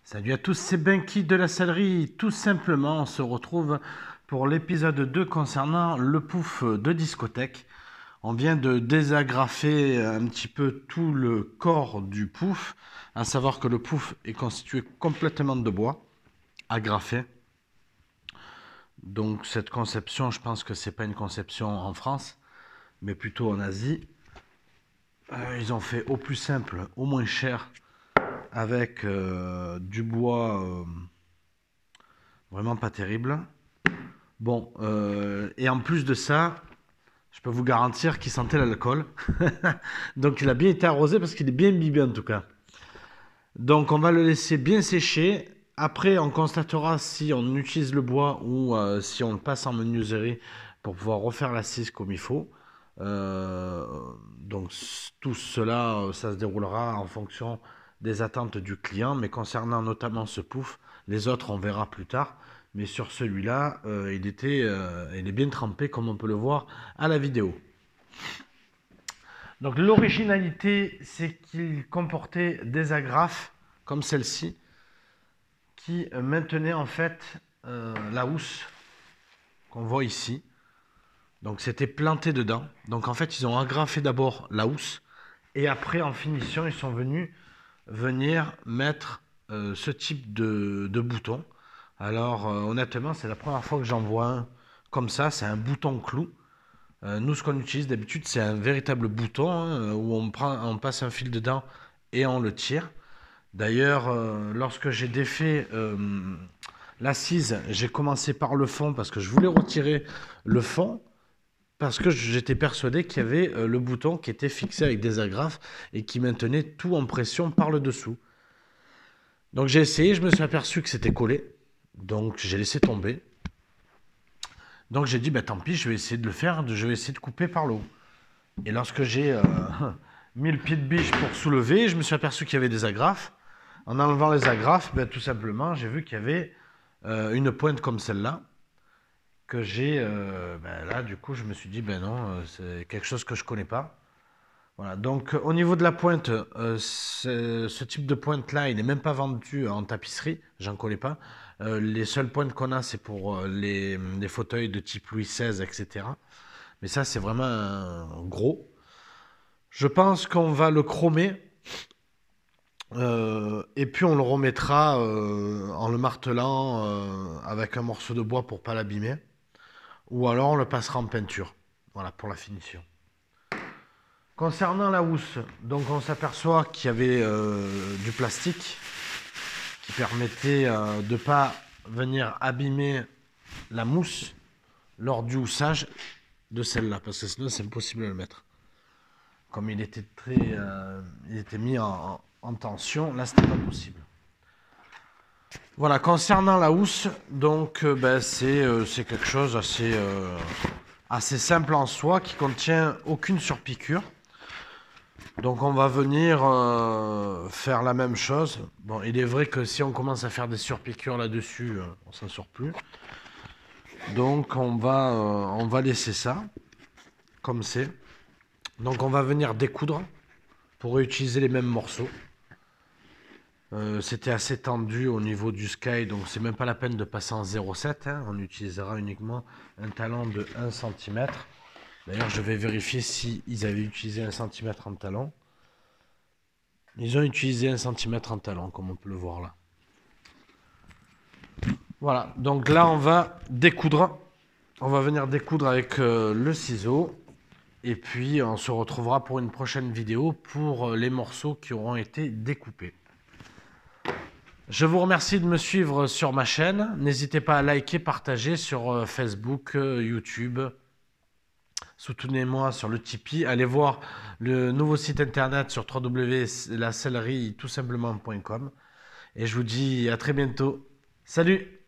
Salut à tous, c'est Benki de la Sellerie. Tout simplement, on se retrouve pour l'épisode 2 concernant le pouf de discothèque. On vient de désagrafer un petit peu tout le corps du pouf, à savoir que le pouf est constitué complètement de bois, agrafé. Donc cette conception, je pense que c'est pas une conception en France, mais plutôt en Asie. Ils ont fait au plus simple, au moins cher, avec du bois vraiment pas terrible. Bon, et en plus de ça, je peux vous garantir qu'il sentait l'alcool. Donc il a bien été arrosé parce qu'il est bien imbibé en tout cas. Donc on va le laisser bien sécher. Après, on constatera si on utilise le bois ou si on le passe en menuiserie pour pouvoir refaire l'assise comme il faut. Donc tout cela, ça se déroulera en fonction des attentes du client. Mais concernant notamment ce pouf, les autres on verra plus tard. Mais sur celui-là, il est bien trempé comme on peut le voir à la vidéo. Donc l'originalité, c'est qu'il comportait des agrafes comme celle-ci qui maintenaient en fait la housse qu'on voit ici. Donc c'était planté dedans. Donc en fait, ils ont agrafé d'abord la housse et après en finition, ils sont venir mettre ce type de bouton. Alors honnêtement, c'est la première fois que j'en vois un comme ça. C'est un bouton clou. Nous, ce qu'on utilise d'habitude, c'est un véritable bouton où on passe un fil dedans et on le tire. D'ailleurs, lorsque j'ai défait l'assise, j'ai commencé par le fond parce que je voulais retirer le fond parce que j'étais persuadé qu'il y avait le bouton qui était fixé avec des agrafes et qui maintenait tout en pression par le dessous. Donc j'ai essayé, je me suis aperçu que c'était collé, donc j'ai laissé tomber. Donc j'ai dit, bah, tant pis, je vais essayer de le faire, je vais essayer de couper par le haut. Et lorsque j'ai mis le pied de biche pour soulever, je me suis aperçu qu'il y avait des agrafes. En enlevant les agrafes, ben, tout simplement, j'ai vu qu'il y avait une pointe comme celle-là. Que j'ai, ben, là, du coup, je me suis dit, ben non, c'est quelque chose que je ne connais pas. Voilà, donc au niveau de la pointe, ce type de pointe-là, il n'est même pas vendu en tapisserie, j'en connais pas. Les seules pointes qu'on a, c'est pour les fauteuils de type Louis XVI, etc. Mais ça, c'est vraiment gros. Je pense qu'on va le chromer et puis on le remettra en le martelant avec un morceau de bois pour pas l'abîmer. Ou alors on le passera en peinture. Voilà pour la finition. Concernant la housse, donc on s'aperçoit qu'il y avait du plastique qui permettait de ne pas venir abîmer la mousse lors du houssage de celle-là, parce que sinon c'est impossible de le mettre. Comme il était il était mis en tension, là c'était pas possible. Voilà, concernant la housse, donc ben, c'est quelque chose assez simple en soi, qui contient aucune surpiqûre. Donc on va venir faire la même chose. Bon, il est vrai que si on commence à faire des surpiqûres là-dessus, on s'en sort plus. Donc on va laisser ça, comme c'est. Donc on va venir découdre pour réutiliser les mêmes morceaux. C'était assez tendu au niveau du sky, donc c'est même pas la peine de passer en 0,7. Hein. On utilisera uniquement un talon de 1 cm. D'ailleurs, je vais vérifier s'ils avaient utilisé 1 cm en talon. Ils ont utilisé 1 cm en talon, comme on peut le voir là. Voilà, donc là, on va découdre. On va venir découdre avec le ciseau. Et puis, on se retrouvera pour une prochaine vidéo pour les morceaux qui auront été découpés. Je vous remercie de me suivre sur ma chaîne. N'hésitez pas à liker, partager sur Facebook, YouTube. Soutenez-moi sur le Tipeee. Allez voir le nouveau site internet sur www.lasellerie-tout-simplement.com. Et je vous dis à très bientôt. Salut!